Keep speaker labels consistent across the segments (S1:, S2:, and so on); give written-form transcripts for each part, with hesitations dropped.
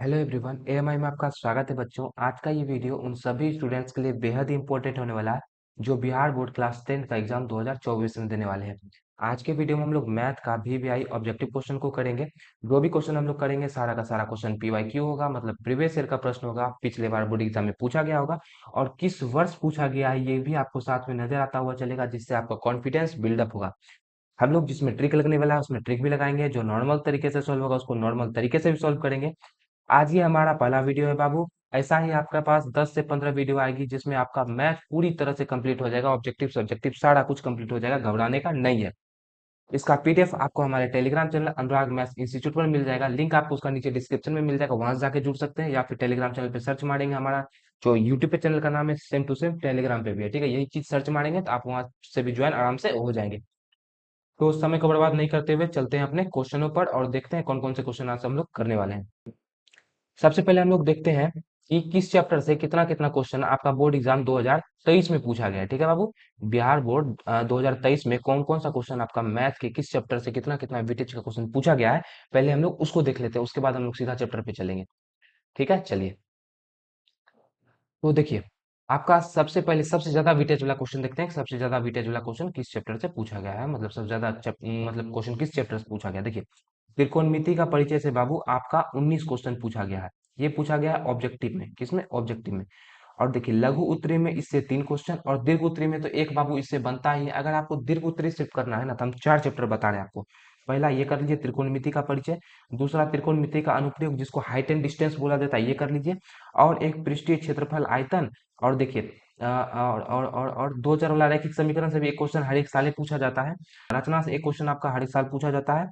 S1: Hello everyone, AMI में आपका स्वागत है बच्चों। आज का ये वीडियो उन सभी स्टूडेंट्स के लिए बेहद ही इंपॉर्टेंट होने वाला है जो बिहार बोर्ड क्लास 10 का एग्जाम 2024 में देने वाले हैं। आज के वीडियो में हम लोग मैथ का वीवीआई ऑब्जेक्टिव क्वेश्चन को करेंगे। जो भी क्वेश्चन हम लोग करेंगे सारा का सारा क्वेश्चन पीवाईक्यू होगा, मतलब प्रीवियस ईयर का प्रश्न होगा, पिछले बार बोर्ड एग्जाम में पूछा गया होगा और किस वर्ष पूछा गया है ये भी आपको साथ में नजर आता हुआ चलेगा, जिससे आपका कॉन्फिडेंस बिल्डअप होगा। हम लोग जिसमें ट्रिक लगने वाला है उसमें ट्रिक भी लगाएंगे, जो नॉर्मल तरीके से सॉल्व होगा उसको नॉर्मल तरीके से भी सॉल्व करेंगे। आज ये हमारा पहला वीडियो है बाबू। ऐसा ही आपके पास 10 से 15 वीडियो आएगी जिसमें आपका मैथ पूरी तरह से कंप्लीट हो जाएगा, ऑब्जेक्टिव सब्जेक्टिव सारा कुछ कंप्लीट हो जाएगा, घबराने का नहीं है। इसका पीडीएफ आपको हमारे टेलीग्राम चैनल अनुराग मैथ्स इंस्टीट्यूट पर मिल जाएगा। लिंक आपको उसका नीचे डिस्क्रिप्शन में मिल जाएगा, वहां से जाके जुड़ सकते हैं, या फिर टेलीग्राम चैनल पे सर्च मारेंगे। हमारा जो यूट्यूब पे चैनल का नाम है सेम टू सेम टेलीग्राम पे भी है, ठीक है। यही चीज सर्च मारेंगे तो आप वहां से भी ज्वाइन आराम से हो जाएंगे। तो समय को बर्बाद नहीं करते हुए चलते हैं अपने क्वेश्चनों पर और देखते हैं कौन कौन से क्वेश्चन आज हम लोग करने वाले हैं। सबसे पहले हम लोग देखते हैं कि किस चैप्टर से कितना कितना क्वेश्चन आपका बोर्ड एग्जाम 2023 में पूछा गया है, ठीक है बाबू। बिहार बोर्ड 2023 में कौन कौन सा क्वेश्चन आपका मैथ के किस चैप्टर से कितना कितना वेटेज का क्वेश्चन पूछा गया है, पहले हम लोग उसको देख लेते हैं, उसके बाद हम लोग सीधा चैप्टर पे चलेंगे। ठीक है, चलिए। तो देखिए, आपका सबसे पहले सबसे ज्यादा वेटेज वाला क्वेश्चन देखते हैं कि सबसे ज्यादा वेटेज वाला क्वेश्चन किस चैप्टर से पूछा गया है, मतलब सबसे ज्यादा मतलब क्वेश्चन किस चैप्टर से पूछा गया। देखिए, त्रिकोणमिति का परिचय से बाबू आपका 19 क्वेश्चन पूछा गया है। ये पूछा गया है ऑब्जेक्टिव में, किसमें, ऑब्जेक्टिव में। और देखिए, लघु उत्तरी में इससे 3 क्वेश्चन और दीर्घ उत्तरी में तो एक बाबू इससे बनता ही है। अगर आपको दीर्घ उत्तरी सिर्फ करना है ना तो हम 4 चैप्टर बता रहे हैं आपको। पहला ये कर लीजिए, त्रिकोणमिति का परिचय। दूसरा, त्रिकोणमिति का अनुप्रयोग जिसको हाइट एंड डिस्टेंस बोला जाता है, ये कर लीजिए। और एक पृष्ठीय क्षेत्रफल आयतन। और देखिए, और 2 चर वाला रैखिक समीकरण से भी एक क्वेश्चन हर एक साल ही पूछा जाता है। रचना से एक क्वेश्चन आपका हर एक साल पूछा जाता है।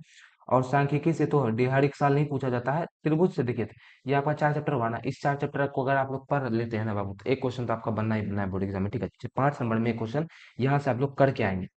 S1: और सांख्यिकी से तो हर एक साल नहीं पूछा जाता है। त्रिभुज से देखिए, ये आपका 4 चैप्टर हुआ ना, इस 4 चैप्टर को अगर आप लोग पढ़ लेते हैं ना बाबू, तो एक क्वेश्चन तो आपका बनना ही बनना है बोर्ड एग्जाम में, ठीक है। 5 नंबर में एक क्वेश्चन यहाँ से आप लोग करके आएंगे।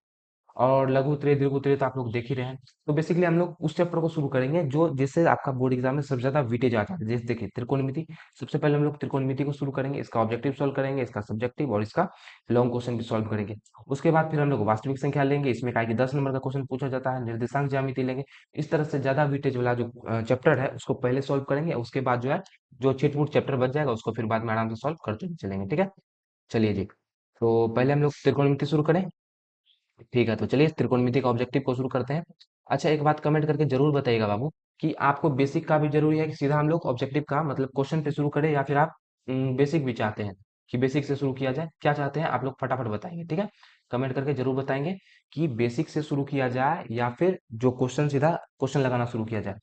S1: और लघु उत्तरीय दीर्घ उत्तरीय तो आप लोग देख ही रहे हैं। तो बेसिकली हम लोग उस चैप्टर को शुरू करेंगे जो जिससे आपका बोर्ड एग्जाम में सबसे ज्यादा वेटेज आता है। जैसे देखिए, त्रिकोणमिति। सबसे पहले हम लोग त्रिकोणमिति को शुरू करेंगे, इसका ऑब्जेक्टिव सॉल्व करेंगे, इसका सब्जेक्टिव और इसका लॉन्ग क्वेश्चन भी सॉल्व करेंगे। उसके बाद फिर हम लोग वास्तविक संख्या लेंगे, इसमें का कि 10 नंबर का क्वेश्चन पूछा जाता है, निर्देशांक ज्यामिति लेंगे। इस तरह से ज्यादा वेटेज वाला जो चैप्टर है उसको पहले सॉल्व करेंगे, उसके बाद जो है जो छिटपुट चैप्टर बच जाएगा उसको फिर बाद में आराम से सॉल्व करते चलेंगे, ठीक है। चलिए जी, तो पहले हम लोग त्रिकोणमिति शुरू करें। ठीक है, तो चलिए त्रिकोणमिति का ऑब्जेक्टिव को शुरू करते हैं। अच्छा, एक बात कमेंट करके जरूर बताइएगा बाबू कि आपको बेसिक का भी जरूरी है कि सीधा हम लोग ऑब्जेक्टिव का मतलब क्वेश्चन पे शुरू करें, या फिर आप बेसिक भी चाहते हैं कि बेसिक से शुरू किया जाए। क्या चाहते हैं आप लोग, फटाफट बताएंगे, ठीक है। कमेंट करके जरूर बताएंगे कि बेसिक से शुरू किया जाए या फिर जो क्वेश्चन सीधा क्वेश्चन लगाना शुरू किया जाए।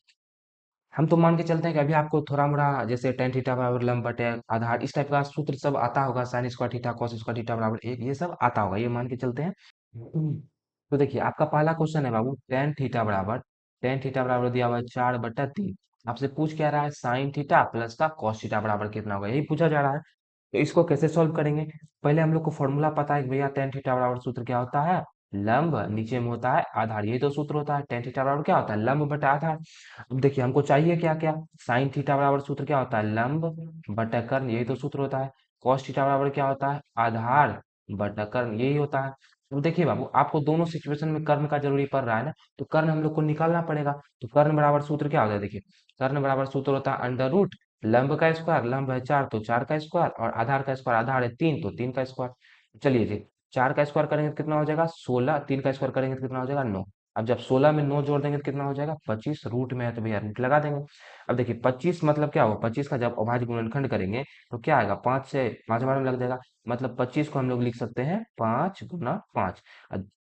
S1: हम तो मान के चलते हैं कि अभी आपको थोड़ा मोड़ा जैसे टेन थीटा बराबर लंब बटे आधार, इस टाइप का सूत्र सब आता होगा, sine square theta cos square theta बराबर 1, ये सब आता होगा, ये मान के चलते हैं। तो देखिए, आपका पहला क्वेश्चन है बाबू, टेन थीटा बराबर दिया हुआ है 4/3। आपसे पूछ क्या रहा है, साइन थीटा प्लस का कॉस थीटा बराबर कितना होगा, यही पूछा जा रहा है। तो इसको कैसे सॉल्व करेंगे। पहले हम लोग को फॉर्मूला पता है कि भैया टेन थीटा बराबर सूत्र क्या होता है, लंब नीचे में होता है आधार, यही तो सूत्र होता है। टेन थीटा बराबर क्या होता है, लंब बटा आधार। अब देखिए, हमको चाहिए क्या क्या, साइन थीटा बराबर सूत्र क्या होता है, लंब बटा कर्ण, यही तो सूत्र होता है। कॉस थीटा बराबर क्या होता है, आधार बटा कर्ण, यही होता है। तो देखिए बाबू, आपको दोनों सिचुएशन में कर्ण का जरूरी पड़ रहा है ना, तो कर्ण हम लोग को निकालना पड़ेगा। तो कर्ण बराबर सूत्र क्या होता है, देखिए, कर्ण बराबर सूत्र होता है अंडर रूट लंब का स्क्वायर, लंब है 4 तो 4 का स्क्वायर, और आधार का स्क्वायर, आधार है 3 तो 3 का स्क्वायर। चलिए जी, 4 का स्क्वायर करेंगे तो कितना हो जाएगा 16, 3 का स्क्वायर करेंगे तो कितना हो जाएगा 9। अब जब 16 में 9 जोड़ देंगे तो कितना हो जाएगा 25, रूट में है तो भैया रूट लगा देंगे। अब देखिए, 25 मतलब क्या होगा, 25 का जब अभाज्य गुणनखंड करेंगे तो क्या आएगा, 5 से 5 बार में लग जाएगा। मतलब 25 को हम लोग लिख सकते हैं 5 × 5।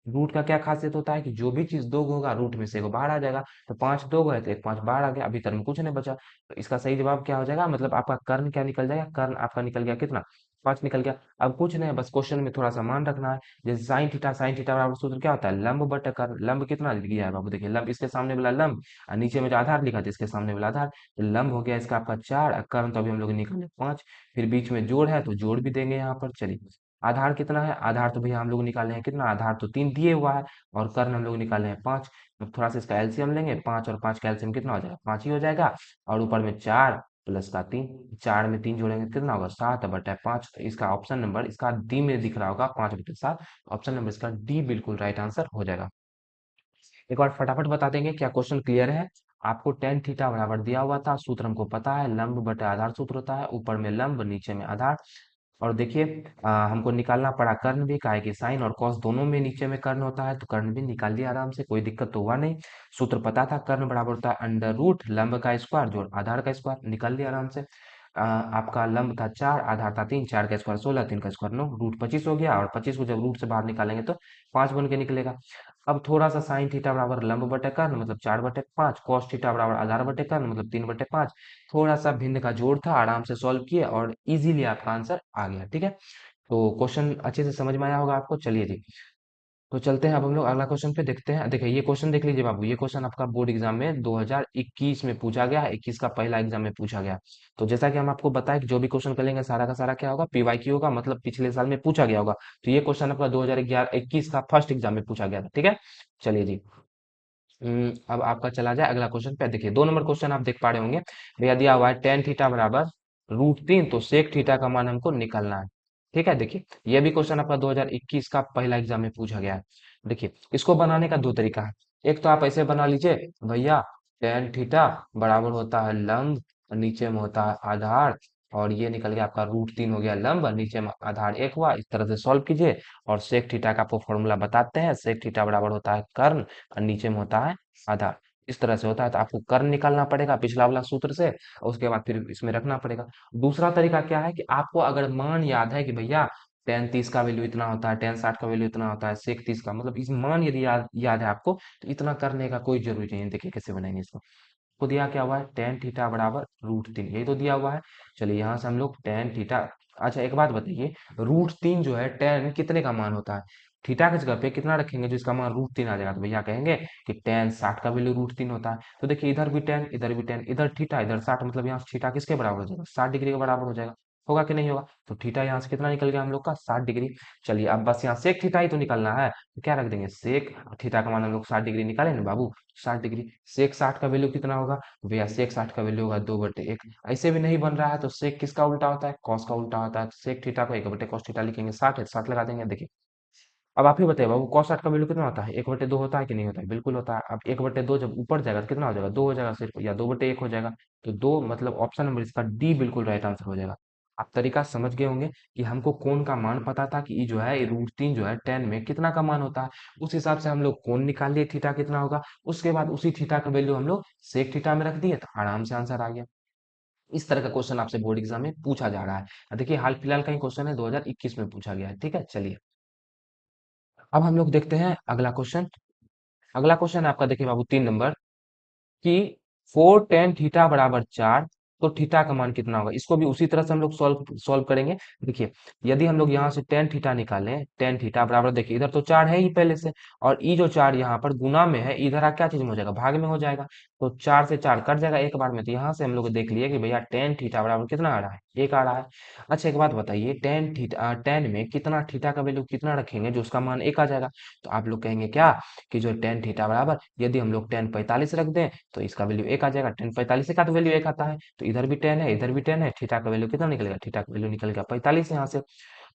S1: रूट का क्या खासियत होता है कि जो भी चीज दो होगा रूट में से एगो बाहर आ जाएगा। तो 5 दो है तो एक 5 बाहर आ गया, अभी तक में कुछ नहीं बचा। तो इसका सही जवाब क्या हो जाएगा, मतलब आपका कर्ण क्या निकल जाएगा, कर्ण आपका निकल गया कितना, 5 निकल गया। अब कुछ नहीं, बस क्वेश्चन में थोड़ा सा मान रखना है। जैसे साइन थीटा बराबर सूत्र क्या होता है, लंब बटा कर्ण। लंब कितना दिया है बाबू, देखिए लंब इसके सामने वाला लंब और नीचे में जो आधार लिखा था इसके सामने वाला आधार। तो लंब हो गया इसका आपका 4, कर्ण तो अभी हम लोग निकाले 5। फिर बीच में जोड़ है तो जोड़ भी देंगे यहाँ पर। चलिए, आधार कितना है, आधार तो भैया हम लोग निकाले हैं कितना, आधार तो 3 दिए हुआ है, और कर्ण हम लोग निकाले हैं 5। अब थोड़ा सा इसका एलसीएम लेंगे, 5 और 5 का एलसीएम कितना हो जाएगा, 5 ही हो जाएगा। और ऊपर में 4 प्लस का 3, 4 में 3 जोड़ेंगे तो कितना होगा 7/5। तो इसका ऑप्शन नंबर, इसका डी में दिख रहा होगा 5/7। ऑप्शन नंबर इसका डी बिल्कुल राइट आंसर हो जाएगा। एक बार फटाफट बता देंगे क्या क्वेश्चन क्लियर है। आपको टेन थीटा बराबर दिया हुआ था, सूत्र हमको पता है, लंब बटे आधार सूत्र होता है, ऊपर में लंब नीचे में आधार। और देखिए हमको निकालना पड़ा कर्ण भी, काहे कि साइन और कॉस दोनों में नीचे में कर्ण होता है, तो कर्ण भी निकाल दिया आराम से, कोई दिक्कत तो हुआ नहीं। सूत्र पता था, कर्ण बराबर होता है अंडर रूट लंब का स्क्वायर जोड़ आधार का स्क्वायर, निकाल दिया आराम से। आपका लंब था 4, आधार था 3, 4 का स्क्वायर 16, 3 का स्क्वायर 9, रूट 25 हो गया, और 25 को जब रूट से बाहर निकालेंगे तो 5 बन के निकलेगा। अब थोड़ा सा साइन थीटा बराबर लंब बटे कर्ण मतलब 4/5, कॉस थीटा बराबर आधार बटे कर्ण मतलब 3/5, थोड़ा सा भिन्न का जोड़ था, आराम से सॉल्व किए और इजीली आपका आंसर आ गया। ठीक है, तो क्वेश्चन अच्छे से समझ में आया होगा आपको। चलिए जी, तो चलते हैं अब हम लोग अगला क्वेश्चन पे, देखते हैं। देखिए ये क्वेश्चन देख लीजिए बाबू, ये क्वेश्चन आपका बोर्ड एग्जाम में 2021 में पूछा गया है, 21 का पहला एग्जाम में पूछा गया। तो जैसा कि हम आपको बताएं कि जो भी क्वेश्चन करेंगे सारा का सारा क्या होगा, पीवाईक्यू होगा, मतलब पिछले साल में पूछा गया होगा। तो ये क्वेश्चन आपका 2011-21 का फर्स्ट एग्जाम में पूछा गया था। ठीक है, चलिए जी। अब आपका चला जाए अगला क्वेश्चन पे। देखिए 2 नंबर क्वेश्चन आप देख पा रहे होंगे, भैया दिया हुआ है टेन थीटा बराबर रूट 3, तो सेक थीटा का मान हमको निकालना है। ठीक है, देखिए ये भी क्वेश्चन आपका 2021 का पहला एग्जाम में पूछा गया है। देखिए इसको बनाने का दो तरीका है। एक तो आप ऐसे बना लीजिए, भैया टेन थीटा बराबर होता है लंब और नीचे में होता है आधार, और ये निकल गया आपका रूट 3 हो गया लंब और नीचे में आधार 1 हुआ, इस तरह से सॉल्व कीजिए। और सेक थीटा का आपको फॉर्मूला बताते हैं, सेक थीटा बराबर होता है कर्ण और नीचे में होता है आधार। इस तरह से होता है, तो आपको कर्ण निकालना पड़ेगा पिछला वाला सूत्र से, और उसके बाद फिर इसमें रखना पड़ेगा। दूसरा तरीका क्या है कि आपको अगर मान याद है कि भैया टेन 30 का वैल्यू इतना होता है, टेन 60 का वैल्यू इतना होता है, सेक 30 का, मतलब इस मान यदि याद है आपको, तो इतना करने का कोई जरूरी नहीं है। देखिए कैसे बनाएंगे इसको। को दिया क्या हुआ है, टेन थीटा बराबर रूट 3, यही तो दिया हुआ है। चलिए यहाँ से हम लोग टेन थीटा, अच्छा एक बात बताइए, रूट 3 जो है टेन कितने का मान होता है, थीटा की जगह पे कितना रखेंगे जो इसका मान रूट 3 आ जाएगा, तो भैया कहेंगे कि टेन 60 का वैल्यू रूट 3 होता है। तो देखिए इधर भी टेन, इधर भी टेन, इधर थीटा इधर 60, मतलब यहाँ थीटा किसके बराबर हो जाएगा, 60 डिग्री के बराबर हो जाएगा। होगा कि नहीं होगा, तो थीटा यहाँ से कितना निकल गया हम लोग का, 60 डिग्री। चलिए अब बस यहाँ सेक थीटा ही तो निकलना है, तो क्या रख देंगे सेक थीटा का मान हम लोग 60 डिग्री निकाले ना बाबू, 60 डिग्री। सेक 60 का वैल्यू कितना होगा, भैया सेक 60 का वैल्यू होगा 2/1। ऐसे भी नहीं बन रहा है तो सेक किसका उल्टा होता है, कॉस का उल्टा होता है, सेक थीटा को 1/cos थीटा लिखेंगे, 60 है 60 लगा देंगे। देखिए अब आप ही बताइए बाबू, cos 60 का वैल्यू कितना होता है, 1/2 होता है कि नहीं होता है, बिल्कुल होता है। अब 1/2 जब ऊपर जाएगा तो कितना हो जाएगा, 2 हो जाएगा सिर्फ, या 2/1 हो जाएगा। तो 2 मतलब ऑप्शन नंबर इसका डी बिल्कुल राइट आंसर हो जाएगा। आप तरीका समझ गए होंगे कि हमको कोण का मान पता था कि ये जो है रूट 3 जो है टेन में कितना का मान होता है, उस हिसाब से हम लोग कोण निकाल लिए थीटा कितना होगा, उसके बाद उसी थीटा का वैल्यू हम लोग सेक थीटा में रख दिए, तो आराम से आंसर आ गया। इस तरह का क्वेश्चन आपसे बोर्ड एग्जाम में पूछा जा रहा है। देखिए हाल फिलहाल का ही क्वेश्चन है, 2021 में पूछा गया है। ठीक है, चलिए अब हम लोग देखते हैं अगला क्वेश्चन। अगला क्वेश्चन आपका देखिए बाबू 3 नंबर, कि 4 tan थीटा बराबर 4, तो थीटा का मान कितना होगा, इसको भी उसी तरह से हम लोग सॉल्व सॉल्व करेंगे। देखिए यदि हम लोग यहाँ से टेन थीटा निकालें, टेन थीटा बराबर, देखिए इधर तो 4 है ही पहले से, और ये जो 4 यहाँ पर गुना में है, इधर आ क्या चीज में हो जाएगा, भाग में हो जाएगा। तो 4 से 4 कट जाएगा एक बार में, तो यहाँ से हम लोग देख लिए कि भैया टेन थीटा बराबर कितना आ रहा है, 1 आ रहा है। अच्छा एक बात बताइए, टेन में कितना थीटा का वैल्यू कितना रखेंगे जो उसका मान 1 आ जाएगा, तो आप लोग कहेंगे क्या कि जो टेन थीटा बराबर, यदि हम लोग टेन 45 रख दें तो इसका वैल्यू 1 आ जाएगा, टेन 45 का तो वैल्यू 1 आता है, तो इधर भी 10 है इधर भी 10 है, थीटा का वैल्यू कितना निकलेगा, थीटा का वैल्यू निकल गया 45 यहाँ से।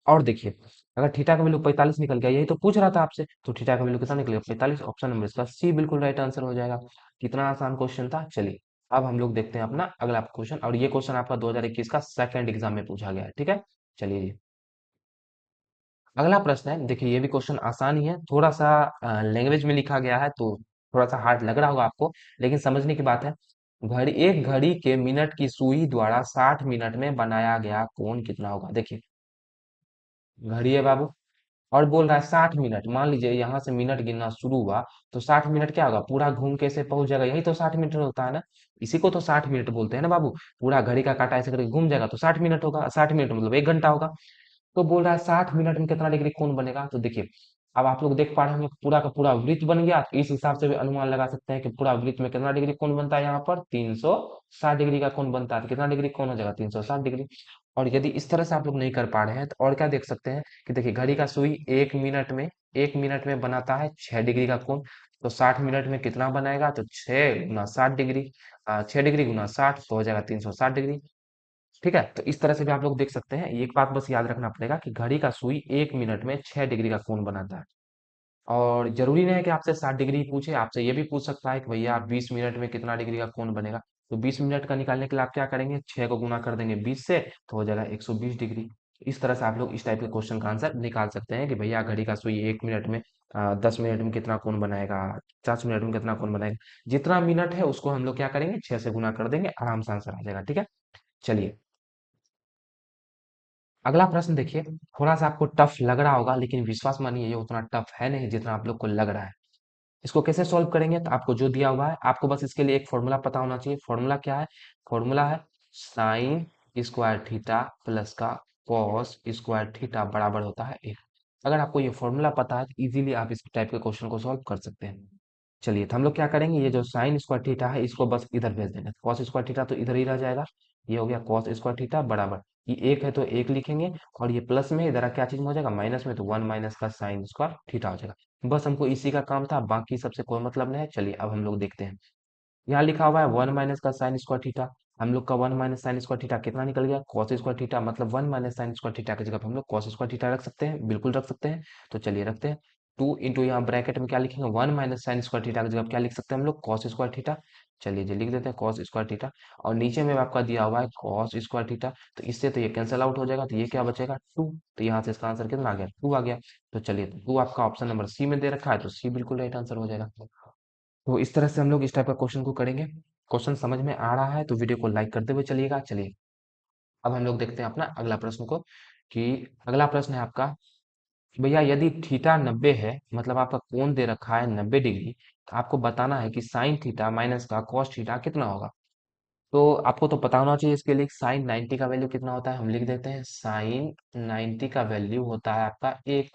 S1: और देखिए अगर थीटा का वैल्यू 45 निकल गया, यही तो पूछ रहा था आपसे, तो थीटा का वैल्यू कितना निकलेगा 45, ऑप्शन नंबर इसका सी बिल्कुल राइट आंसर हो जाएगा। कितना आसान क्वेश्चन था। चलिए अब हम लोग देखते हैं अपना अगला क्वेश्चन, और ये क्वेश्चन आपका 2021 का सेकंड एग्जाम में पूछा गया है। ठीक है, चलिए जी अगला प्रश्न है। देखिए ये भी क्वेश्चन आसान ही है, थोड़ा सा लैंग्वेज में लिखा गया है तो थोड़ा सा हार्ड लग रहा होगा आपको, लेकिन समझने की बात है। एक घड़ी के मिनट की सुई द्वारा 60 मिनट में बनाया गया कोण कितना होगा। देखिए घड़ी है बाबू, और बोल रहा है 60 मिनट, मान लीजिए यहाँ से मिनट गिनना शुरू हुआ, तो 60 मिनट क्या होगा, पूरा घूम के से पहुंच जाएगा, यही तो 60 मिनट होता है ना, इसी को तो 60 मिनट बोलते हैं ना बाबू। पूरा घड़ी का काटा ऐसे करके घूम जाएगा तो 60 मिनट होगा, 60 मिनट मतलब 1 घंटा होगा। तो बोल रहा है 60 मिनट में कितना डिग्री कोण बनेगा, तो देखिए अब आप लोग देख पा रहे होंगे पूरा का पूरा वृत्त बन गया, तो इस हिसाब से भी अनुमान लगा सकते हैं कि पूरा वृत्त में कितना डिग्री कोण बनता है, यहाँ पर 360 डिग्री का कोण बनता है, तो कितना डिग्री कोण हो जाएगा 360 डिग्री। और यदि इस तरह से आप लोग नहीं कर पा रहे हैं तो और क्या देख सकते हैं कि देखिए घड़ी का सुई 1 मिनट में बनाता है 6 डिग्री का कोण, तो 60 मिनट में कितना बनाएगा, तो 6 गुना 60 डिग्री, 6 डिग्री गुना 60 तो हो जाएगा 360 डिग्री। ठीक है, तो इस तरह से भी आप लोग देख सकते हैं। एक बात बस याद रखना पड़ेगा कि घड़ी का सुई 1 मिनट में 6 डिग्री का कोण बनाता है। और जरूरी नहीं है कि आपसे 60 डिग्री ही पूछे, आपसे ये भी पूछ सकता है कि भैया 20 मिनट में कितना डिग्री का कोण बनेगा। तो 20 मिनट का निकालने के लिए आप क्या करेंगे, 6 को गुना कर देंगे 20 से, तो हो जाएगा 120 डिग्री। इस तरह से आप लोग इस टाइप के क्वेश्चन का आंसर निकाल सकते हैं कि भैया घड़ी का सुई 1 मिनट में 10 मिनट में कितना कोण बनाएगा, 50 मिनट में कितना कोण बनाएगा। जितना मिनट है उसको हम लोग क्या करेंगे, 6 से गुना कर देंगे, आराम से आंसर आ जाएगा। ठीक है, चलिए अगला प्रश्न देखिए। थोड़ा सा आपको टफ लग रहा होगा, लेकिन विश्वास मानिए ये उतना टफ है नहीं जितना आप लोग को लग रहा है। इसको कैसे सॉल्व करेंगे, तो आपको जो दिया हुआ है आपको बस इसके लिए एक फॉर्मूला पता होना चाहिए। फॉर्मूला क्या है, फॉर्मूला है साइन स्क्वायर थीटा प्लस का कॉस स्क्वायर थीटा बराबर होता है 1। अगर आपको ये फॉर्मूला पता है तो इजीली आप इस टाइप के क्वेश्चन को सॉल्व कर सकते हैं। चलिए तो हम लोग क्या करेंगे, ये जो साइन स्क्वायर थीटा है इसको बस इधर भेज देंगे, कॉस स्क्वायर थीटा तो इधर ही रह जाएगा। ये हो गया कॉस स्क्वायर थीटा बराबर, ये एक है तो एक लिखेंगे, और ये प्लस में इधर क्या चीज में हो जाएगा, माइनस में, तो 1 माइनस का साइन स्क्वायर थीटा हो जाएगा। बस हमको इसी का काम था, बाकी सबसे कोई मतलब नहीं है। चलिए अब हम लोग देखते हैं। यहाँ लिखा हुआ है 1 माइनस का साइन स्क्वायर थीटा। हम लोग का 1 माइनस साइन स्क्वायर थीटा कितना निकल गया, कॉस स्क्वायर थीटा, मतलब 1 माइनस साइन स्क्वायर थीटा की जगह पे हम लोग कॉस स्क्वायर थीटा रख सकते हैं, बिल्कुल रख सकते हैं। तो चलिए रखते हैं। टू इंटू यहाँ ब्रैकेट में क्या लिखेंगे, 1 माइनस साइन स्क्वायर थीटा की जगह पे क्या लिख सकते हैं हम लोग, कॉस स्क्वायर थीटा। चलिए जी लिख देते हैं कॉस स्क्वायर थीटा। और नीचे में आपका दिया हुआ है कॉस स्क्वायर थीटा, तो इससे तो ये कैंसिल आउट हो जाएगा, तो ये क्या बचेगा 2। तो यहाँ से इसका आंसर कितना आ गया, 2 आ गया। तो चलिए 2 आपका ऑप्शन नंबर सी में दे रखा है, तो सी बिल्कुल राइट आंसर हो जाएगा। तो इस तरह से हम लोग इस टाइप का क्वेश्चन को करेंगे। क्वेश्चन समझ में आ रहा है तो वीडियो को लाइक करते हुए चलिएगा। चलिए अब हम लोग देखते हैं अपना अगला प्रश्न को, कि अगला प्रश्न है आपका कि भैया यदि थीटा 90 है, मतलब आपका कोण दे रखा है 90 डिग्री, तो आपको बताना है कि साइन थीटा माइनस का कॉस थीटा कितना होगा। तो आपको तो पता होना चाहिए इसके लिए साइन 90 का वैल्यू कितना होता है। हम लिख देते हैं साइन 90 का वैल्यू होता है आपका 1,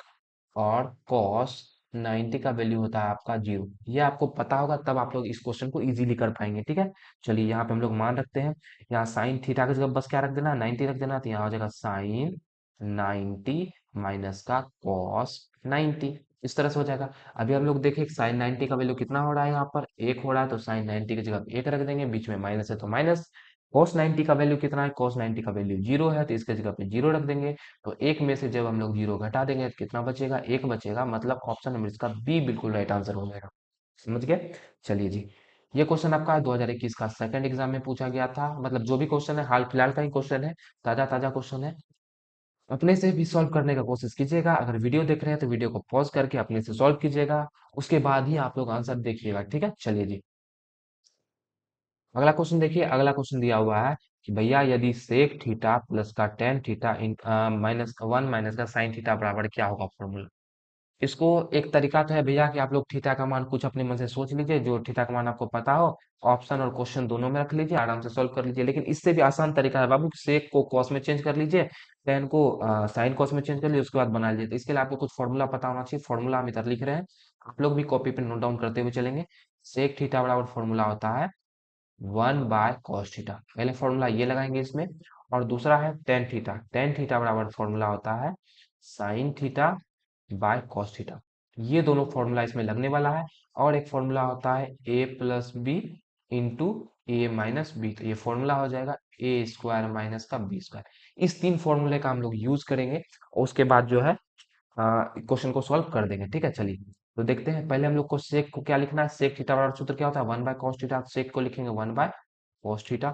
S1: और कॉस 90 का वैल्यू होता है आपका 0। ये आपको पता होगा तब आप लोग इस क्वेश्चन को इजीली कर पाएंगे। ठीक है, चलिए यहाँ पे हम लोग मान रखते हैं। यहाँ साइन थीटा की जगह बस क्या रख देना, 90 रख देना, तो यहाँ हो जाएगा साइन 90 माइनस का कॉस 90। इस तरह से हो जाएगा। अभी हम लोग देखें साइन 90 का वैल्यू कितना हो रहा है, यहाँ पर 1 हो रहा है, तो साइन 90 की जगह 1 रख देंगे, बीच में माइनस है तो माइनस। कॉस 90 का वैल्यू कितना है, कॉस 90 का वैल्यू 0 है, तो इसके जगह पे 0 रख देंगे। तो एक में से जब हम लोग 0 घटा देंगे तो कितना बचेगा, 1 बचेगा, मतलब ऑप्शन नंबर इसका बी बिल्कुल राइट आंसर हो जाएगा। समझ गए। चलिए जी, ये क्वेश्चन आपका 2021 का सेकंड एग्जाम में पूछा गया था, मतलब जो भी क्वेश्चन है हाल फिलहाल का ही क्वेश्चन है, ताजा ताजा क्वेश्चन है। अपने से भी सॉल्व करने का कोशिश कीजिएगा। अगर वीडियो देख रहे हैं तो वीडियो को पॉज करके अपने से सॉल्व कीजिएगा, उसके बाद ही आप लोग आंसर देखिएगा। ठीक है, चलिए जी अगला क्वेश्चन देखिए। अगला क्वेश्चन दिया हुआ है कि भैया यदि सेक थीटा प्लस का tan theta in minus 1 minus का साइन थीटा बराबर क्या होगा फॉर्मूला। इसको एक तरीका तो है भैया कि आप लोग थीटा का मान कुछ अपने मन से सोच लीजिए, जो थीटा का मान आपको पता हो, ऑप्शन और क्वेश्चन दोनों में रख लीजिए, आराम से सॉल्व कर लीजिए। लेकिन इससे भी आसान तरीका है बाबू, सेक को कॉस में चेंज कर लीजिए, टेन को साइन कॉस में चेंज कर लीजिए, उसके बाद बना लीजिए। तो इसके लिए आपको कुछ फॉर्मूला पता होना चाहिए। फॉर्मूला हम इधर लिख रहे हैं, आप लोग भी कॉपी पे नोट डाउन करते हुए चलेंगे। सेक थीटा बराबर फॉर्मूला होता है 1/cos थीटा, पहले फॉर्मूला ये लगाएंगे इसमें। और दूसरा है टेन थीटा, टेन थीटा बराबर फॉर्मूला होता है sign theta by cos theta. ये दोनों फॉर्मूला इसमें लगने वाला है। और एक फॉर्मूला होता है ए प्लस बी इंटू ए माइनस बी, तो ये फॉर्मूला हो जाएगा ए स्क्वायर माइनस का बी स्क्वायर। इस तीन फॉर्मूले का हम लोग यूज करेंगे, और उसके बाद जो है क्वेश्चन को सॉल्व कर देंगे। ठीक है, चलिए तो देखते हैं। पहले हम लोग को सेक को क्या लिखना है, सेक थीटा बराबर सूत्र क्या होता है, 1/cos थीटा। सेक को लिखेंगे 1/cos थीटा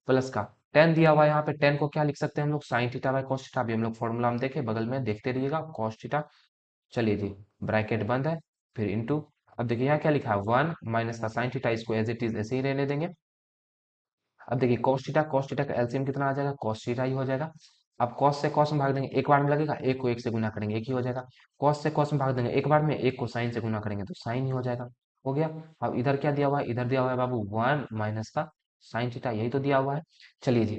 S1: प्लस का टेन दिया हुआ है, यहाँ पे टेन को क्या लिख सकते हैं हम लोग, sign theta by cos theta. अभी हम लोग फॉर्मूला हम देखें बगल में, देखते रहिएगा कॉस थीटा। चलिए जी, ब्रैकेट बंद है, फिर इंटू। अब देखिए यहाँ क्या लिखा है, 1 माइनस का साइन थीटा, इसको एज इट इज ऐसे ही रहने देंगे। अब देखिए cos थीटा का एलसीएम कितना आ जाएगा, cos थीटा ही हो जाएगा। अब cos से cos में भाग देंगे, एक बार में लगेगा, एक को एक से गुना करेंगे एक ही हो जाएगा। cos से cos में भाग देंगे एक बार में, एक को sin से गुना करेंगे तो sin ही हो जाएगा। हो गया। अब इधर क्या दिया हुआ है, इधर दिया हुआ है बाबू 1 माइनस का साइन थीटा, यही तो दिया हुआ है। चलिए जी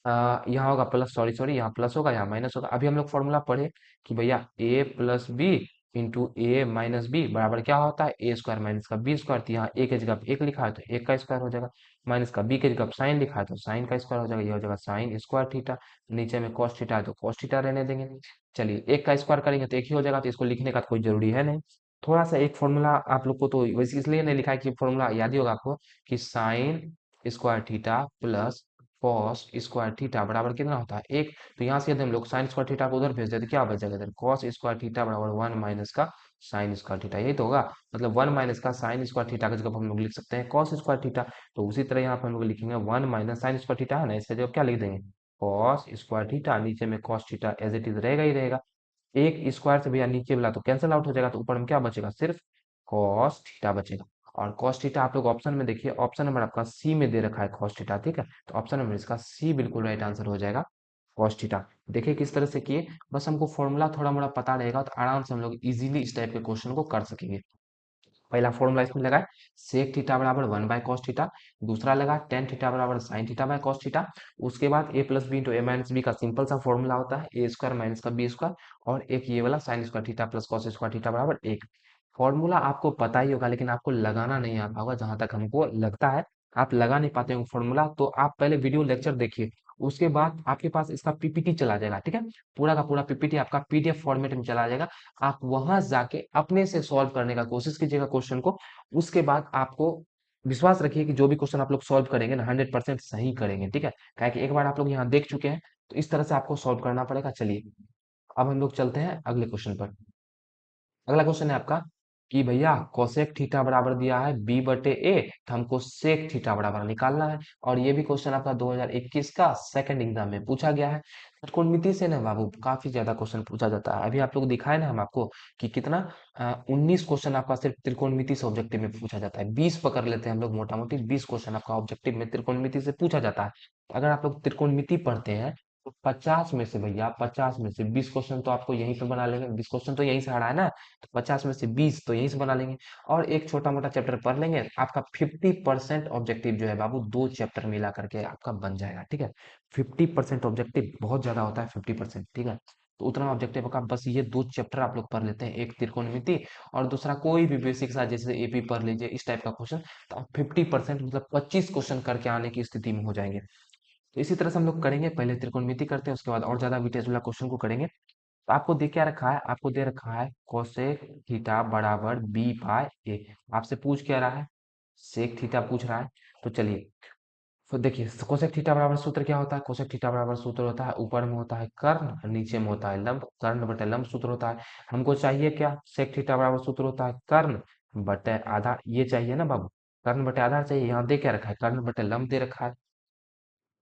S1: यहाँ होगा प्लस, सॉरी सॉरी, यहाँ प्लस होगा यहाँ माइनस होगा। अभी हम लोग फॉर्मूला पढ़े कि भैया ए प्लस बी इंटू ए माइनस बी बराबर क्या होता है, ए स्क्वायर माइनस का बी स्क्वायर। तो यहाँ ए की जगह एक लिखा है तो एक का स्क्वायर हो जाएगा, माइनस का बी की जगह साइन लिखा है तो साइन का स्क्वायर हो जाएगा, ये हो जाएगा साइन स्क्वायर थीटा। नीचे में कॉस थीटा है तो कॉस थीटा रहने देंगे। चलिए एक का स्क्वायर करेंगे तो एक ही हो जाएगा, तो इसको लिखने का कोई जरूरी है नहीं। थोड़ा सा एक फॉर्मूला आप लोग को तो वैसे इसलिए नहीं लिखा है कि फॉर्मूला याद ही होगा आपको, कि sine square theta plus cos square theta बराबर कितना होता है एक। तो यहाँ से यदि हम लोग साइन स्क्वायर थीटा को उधर भेज देते क्या बच जाएगा इधर, कॉस स्क्वायर थीटा बराबर 1 माइनस का साइन स्क्वायर थीटा, यही तो होगा। मतलब 1 माइनस का साइन स्क्वायर थीटा की जगह हम लोग लिख सकते हैं कॉस स्क्वायर थीटा। तो उसी तरह यहाँ पर हम लोग लिखेंगे 1 माइनस साइन स्क्वायर थीटा है ना, इससे जगह क्या लिख देंगे, कॉस स्क्वायर थीटा, नीचे में cos theta as it is रहेगा ही रहेगा। एक स्क्वायर से भैया नीचे वाला तो कैंसिल आउट हो जाएगा, तो ऊपर में क्या बचेगा, सिर्फ कॉस थीटा बचेगा। और कॉस थीटा आप लोग ऑप्शन में देखिए, ऑप्शन नंबर आपका सी में दे रखा है कॉस थीटा, ठीक है। तो ऑप्शन नंबर इसका सी बिल्कुल राइट आंसर हो जाएगा, कॉस थीटा। देखिए किस तरह से किए, बस हमको फॉर्मूला थोड़ा मोड़ा पता रहेगा तो आराम से हम लोग इजीली इस टाइप के क्वेश्चन को कर सकेंगे। पहला फॉर्मूला इसमें लगा है सेक थीटा बराबर 1/cos थीटा। दूसरा लगा टेन थीटा बराबर sign theta by cos theta. उसके बाद ए प्लस बी इंटू ए माइनस बी का सिंपल सा फॉर्मूला होता है ए स्क्वायर माइनस का बी स्क्वायर। और एक ये वाला sine square theta plus cos square theta बराबर एक। फॉर्मूला आपको पता ही होगा लेकिन आपको लगाना नहीं आता होगा, जहां तक हमको लगता है आप लगा नहीं पाते हो फॉर्मूला। तो आप पहले वीडियो लेक्चर देखिए, उसके बाद आपके पास इसका पीपीटी चला जाएगा, ठीक है। पूरा का पूरा पीपीटी आपका पीडीएफ फॉर्मेट में चला जाएगा। आप वहां जाके अपने से सॉल्व करने का कोशिश कीजिएगा क्वेश्चन को। उसके बाद आपको विश्वास रखिए कि जो भी क्वेश्चन आप लोग सॉल्व करेंगे ना 100% सही करेंगे, ठीक है। क्या कि एक बार आप लोग यहाँ देख चुके हैं, तो इस तरह से आपको सॉल्व करना पड़ेगा। चलिए अब हम लोग चलते हैं अगले क्वेश्चन पर। अगला क्वेश्चन है आपका कि भैया कोसेक थीटा बराबर दिया है बी बटे ए, तो हमको सेक थीटा बराबर निकालना है। और ये भी क्वेश्चन आपका 2021 का सेकंड एग्जाम में पूछा गया है। त्रिकोणमिति से ना बाबू काफी ज्यादा क्वेश्चन पूछा जाता है। अभी आप लोग दिखाए ना हम आपको कि कितना 19 क्वेश्चन आपका सिर्फ त्रिकोणमिति से ऑब्जेक्टिव में पूछा जाता है। 20 पकड़ लेते हैं हम लोग मोटा मोटी, 20 क्वेश्चन आपका ऑब्जेक्टिव में त्रिकोणमिति से पूछा जाता है। अगर आप लोग त्रिकोणमिति पढ़ते हैं तो 50 में से भैया 50 में से 20 क्वेश्चन तो आपको यहीं पे बना लेंगे, 20 क्वेश्चन तो यहीं से हटा है ना, तो 50 में से 20 तो यहीं से बना लेंगे। और एक छोटा मोटा चैप्टर पढ़ लेंगे, आपका 50% ऑब्जेक्टिव जो है बाबू 2 चैप्टर मिला करके आपका बन जाएगा, ठीक है। 50% ऑब्जेक्टिव बहुत ज्यादा होता है 50%, ठीक है। तो उतना ऑब्जेक्टिव का बस ये 2 चैप्टर आप लोग पढ़ लेते हैं, एक त्रिकोणमिति और दूसरा कोई भी बेसिक सा जैसे एपी पढ़ लीजिए, इस टाइप का क्वेश्चन। तो आप 50% मतलब 25 क्वेश्चन करके आने की स्थिति में हो जाएंगे। तो इसी तरह से हम लोग करेंगे, पहले त्रिकोणमिति करते हैं उसके बाद और ज्यादा डिटेल्स वाला क्वेश्चन को करेंगे। तो आपको दे क्या रखा है, आपको दे रखा है कोसेक थीटा बराबर बी बाय ए। आपसे पूछ क्या रहा है, सेक थीटा पूछ रहा है। तो चलिए तो देखिए कोसेक थीटा बराबर सूत्र क्या होता है, कोसेक थीटा बराबर सूत्र होता है ऊपर में होता है कर्ण और नीचे में होता है लंब, कर्ण बटे लंब सूत्र होता है। हमको चाहिए क्या, सेक थीटा बराबर सूत्र होता है कर्ण बटे आधार, ये चाहिए ना बाबू, कर्ण बटे आधार चाहिए। यहाँ दे क्या रखा है, कर्ण बटे लंब दे रखा है।